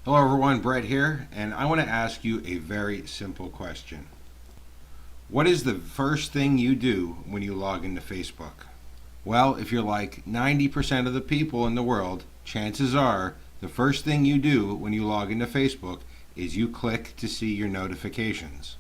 Hello everyone, Brett here, and I want to ask you a very simple question. What is the first thing you do when you log into Facebook? Well, if you're like 90% of the people in the world, chances are the first thing you do when you log into Facebook is you click to see your notifications.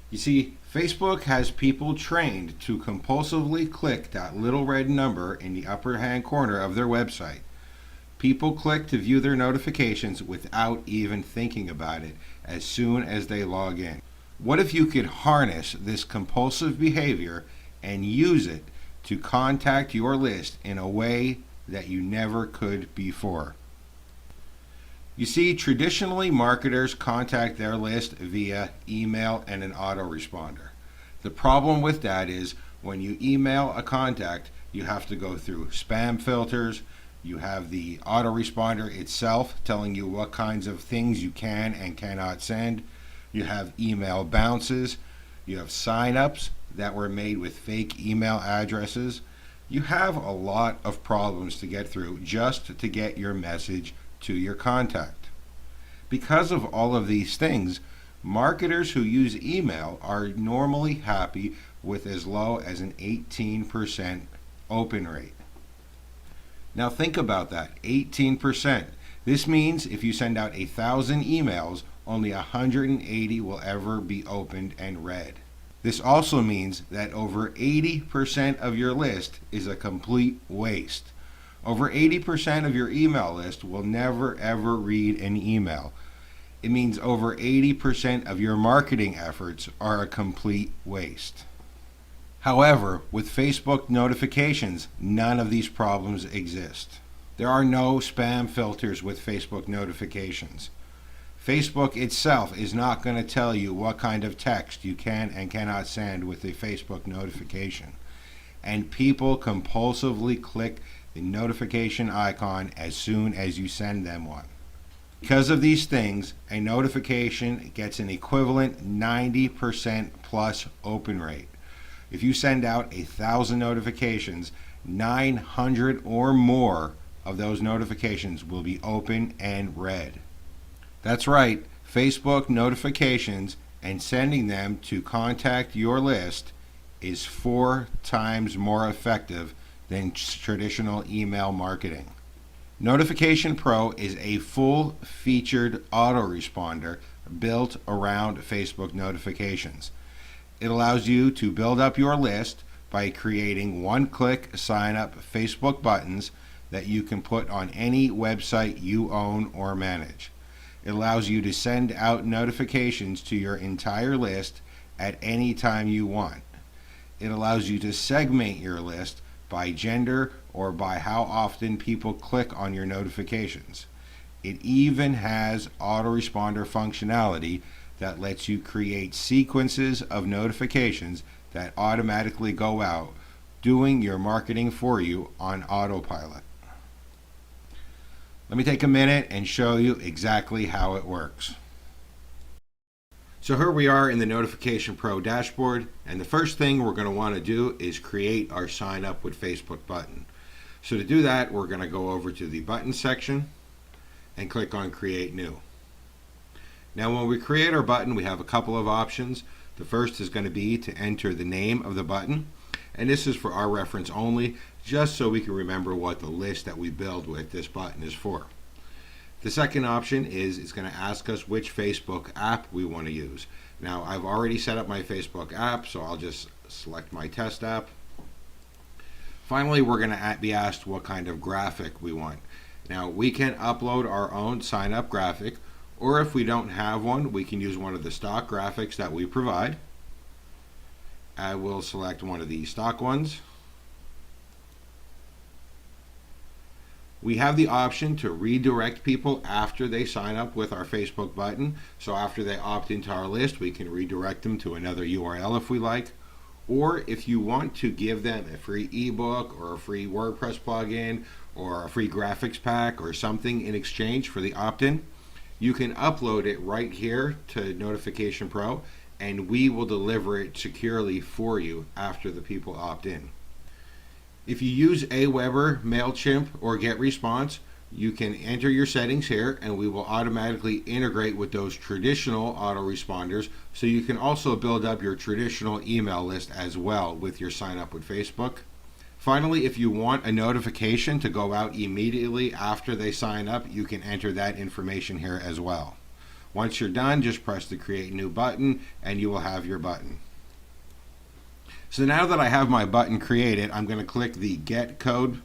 You see, Facebook has people trained to compulsively click that little red number in the upper hand corner of their website. People click to view their notifications without even thinking about it as soon as they log in. What if you could harness this compulsive behavior and use it to contact your list in a way that you never could before? You see, traditionally marketers contact their list via email and an autoresponder. The problem with that is when you email a contact, you have to go through spam filters. You have the autoresponder itself telling you what kinds of things you can and cannot send. You have email bounces. You have sign-ups that were made with fake email addresses. You have a lot of problems to get through just to get your message to your contact. Because of all of these things, marketers who use email are normally happy with as low as an 18% open rate. Now think about that, 18%. This means if you send out 1,000 emails, only 180 will ever be opened and read. This also means that over 80% of your list is a complete waste. Over 80% of your email list will never ever read an email. It means over 80% of your marketing efforts are a complete waste. However, with Facebook notifications, none of these problems exist. There are no spam filters with Facebook notifications. Facebook itself is not going to tell you what kind of text you can and cannot send with a Facebook notification. And people compulsively click the notification icon as soon as you send them one. Because of these things, a notification gets an equivalent 90% plus open rate. If you send out 1,000 notifications, 900 or more of those notifications will be open and read. That's right, Facebook notifications and sending them to contact your list is 4 times more effective than traditional email marketing. Notification Pro is a full-featured autoresponder built around Facebook notifications. It allows you to build up your list by creating one-click sign-up Facebook buttons that you can put on any website you own or manage. It allows you to send out notifications to your entire list at any time you want. It allows you to segment your list by gender or by how often people click on your notifications. It even has autoresponder functionality that lets you create sequences of notifications that automatically go out, doing your marketing for you on autopilot. Let me take a minute and show you exactly how it works. So here we are in the Notification Pro dashboard, and the first thing we're going to want to do is create our Sign Up with Facebook button. So to do that, we're going to go over to the button section and click on Create New. Now when we create our button, we have a couple of options. The first is going to be to enter the name of the button, and this is for our reference only, just so we can remember what the list that we build with this button is for. The second option is it's going to ask us which Facebook app we want to use. Now I've already set up my Facebook app, so I'll just select my test app. Finally, we're going to be asked what kind of graphic we want. Now we can upload our own sign up graphic, or if we don't have one, we can use one of the stock graphics that we provide. I will select one of the stock ones. We have the option to redirect people after they sign up with our Facebook button. So after they opt into our list, we can redirect them to another URL if we like. Or if you want to give them a free ebook or a free WordPress plugin or a free graphics pack or something in exchange for the opt-in, you can upload it right here to Notification Pro, and we will deliver it securely for you after the people opt in. If you use Aweber, MailChimp, or GetResponse, You can enter your settings here and we will automatically integrate with those traditional autoresponders, so you can also build up your traditional email list as well with your sign up with Facebook. Finally, if you want a notification to go out immediately after they sign up, you can enter that information here as well. Once you're done, just press the Create New button and you will have your button. So now that I have my button created, I'm going to click the Get Code,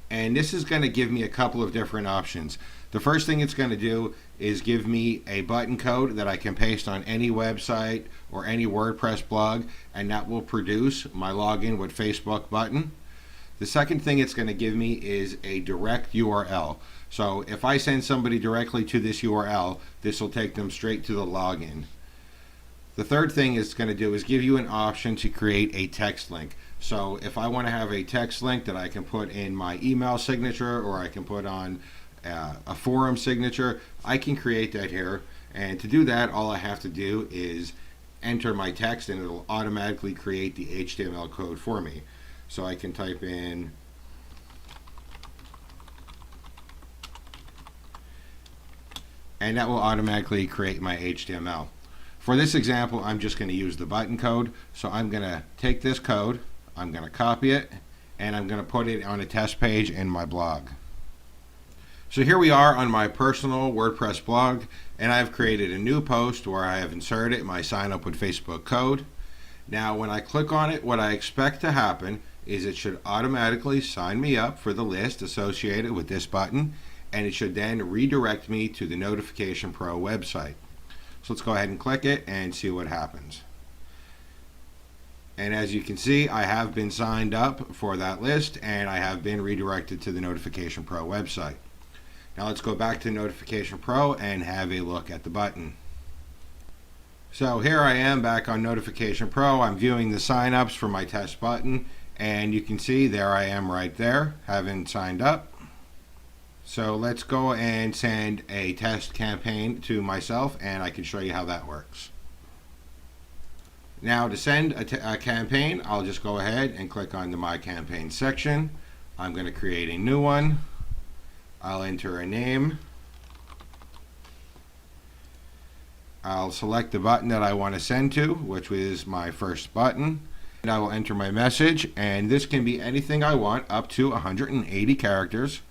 and this is going to give me a couple of different options. The first thing it's going to do is give me a button code that I can paste on any website or any WordPress blog, and that will produce my login with Facebook button. The second thing it's going to give me is a direct URL. So if I send somebody directly to this URL, this will take them straight to the login. The third thing it's going to do is give you an option to create a text link. So if I want to have a text link that I can put in my email signature, or I can put on a forum signature, I can create that here. And to do that, all I have to do is enter my text and it'll automatically create the HTML code for me. So I can type in and that will automatically create my HTML. For this example, I'm just going to use the button code. So I'm going to take this code, I'm going to copy it, and I'm going to put it on a test page in my blog. So here we are on my personal WordPress blog, and I've created a new post where I have inserted my sign up with Facebook code. Now when I click on it, what I expect to happen is it should automatically sign me up for the list associated with this button, and it should then redirect me to the Notification Pro website. So let's go ahead and click it and see what happens. And as you can see, I have been signed up for that list and I have been redirected to the Notification Pro website. Now let's go back to Notification Pro and have a look at the button. So here I am back on Notification Pro. I'm viewing the signups for my test button, and you can see there I am right there, having signed up. So let's go and send a test campaign to myself, and I can show you how that works. Now to send a campaign, I'll just go ahead and click on the My Campaign section. I'm going to create a new one. I'll enter a name. I'll select the button that I want to send to, which is my first button. And I will enter my message, and this can be anything I want, up to 180 characters.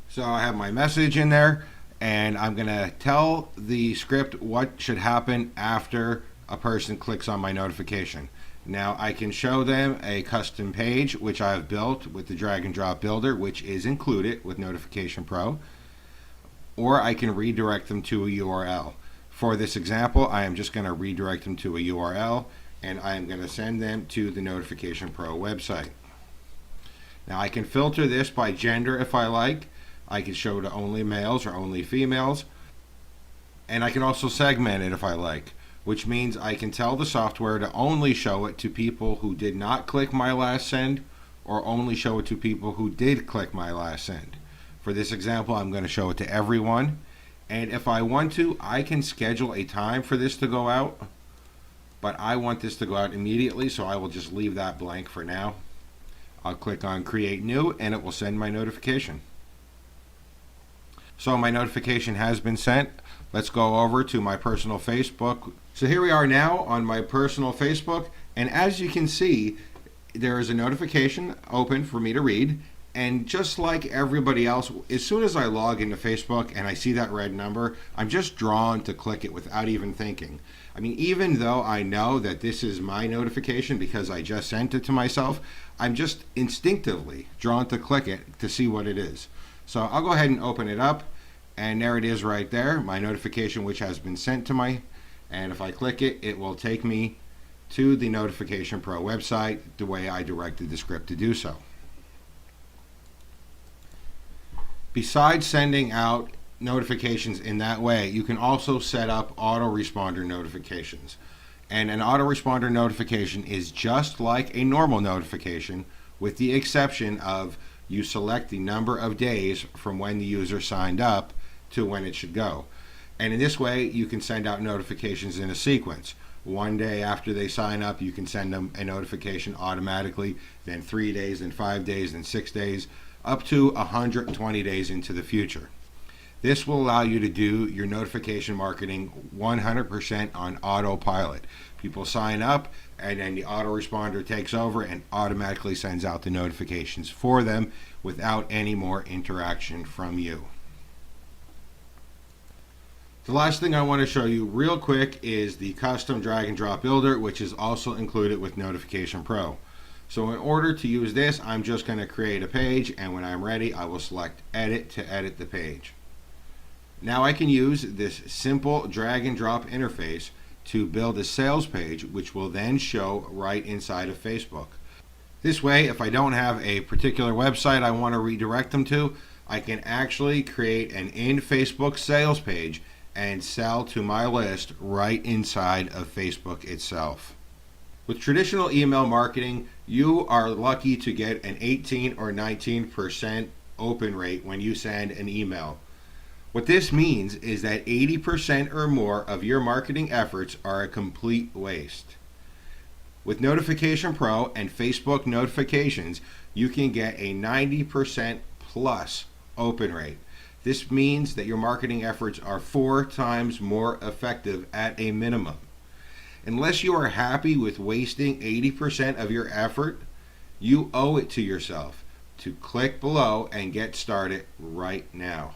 So I have my message in there, and I'm going to tell the script what should happen after a person clicks on my notification. Now I can show them a custom page which I have built with the drag and drop builder, which is included with Notification Pro, or I can redirect them to a URL. For this example, I am just going to redirect them to a URL, and I am going to send them to the Notification Pro website. Now I can filter this by gender if I like. I can show to only males or only females, and I can also segment it if I like, which means I can tell the software to only show it to people who did not click my last send, or only show it to people who did click my last send. For this example, I'm going to show it to everyone, and if I want to, I can schedule a time for this to go out, but I want this to go out immediately, so I will just leave that blank for now. I'll click on Create New, and it will send my notification. So my notification has been sent. Let's go over to my personal Facebook. So here we are now on my personal Facebook, and as you can see, there is a notification open for me to read, and just like everybody else, as soon as I log into Facebook and I see that red number, I'm just drawn to click it without even thinking. I mean, even though I know that this is my notification because I just sent it to myself, I'm just instinctively drawn to click it to see what it is. So I'll go ahead and open it up, and there it is right there, my notification which has been sent to me. And if I click it, it will take me to the Notification Pro website the way I directed the script to do so. Besides sending out notifications in that way, you can also set up autoresponder notifications. And an autoresponder notification is just like a normal notification, with the exception of you select the number of days from when the user signed up to when it should go. And in this way, you can send out notifications in a sequence. One day after they sign up, you can send them a notification automatically, then 3 days, then 5 days, then 6 days. up to 120 days into the future. This will allow you to do your notification marketing 100% on autopilot. People sign up, and then the autoresponder takes over and automatically sends out the notifications for them without any more interaction from you. The last thing I want to show you real quick is the custom drag and drop builder, which is also included with Notification Pro. So in order to use this, I'm just going to create a page, and when I'm ready, I will select Edit to edit the page. Now I can use this simple drag and drop interface to build a sales page, which will then show right inside of Facebook. This way, if I don't have a particular website I want to redirect them to, I can actually create an in Facebook sales page and sell to my list right inside of Facebook itself. With traditional email marketing, you are lucky to get an 18 or 19% open rate when you send an email. What this means is that 80% or more of your marketing efforts are a complete waste. With Notification Pro and Facebook notifications, you can get a 90% plus open rate. This means that your marketing efforts are 4 times more effective at a minimum. Unless you are happy with wasting 80% of your effort, you owe it to yourself to click below and get started right now.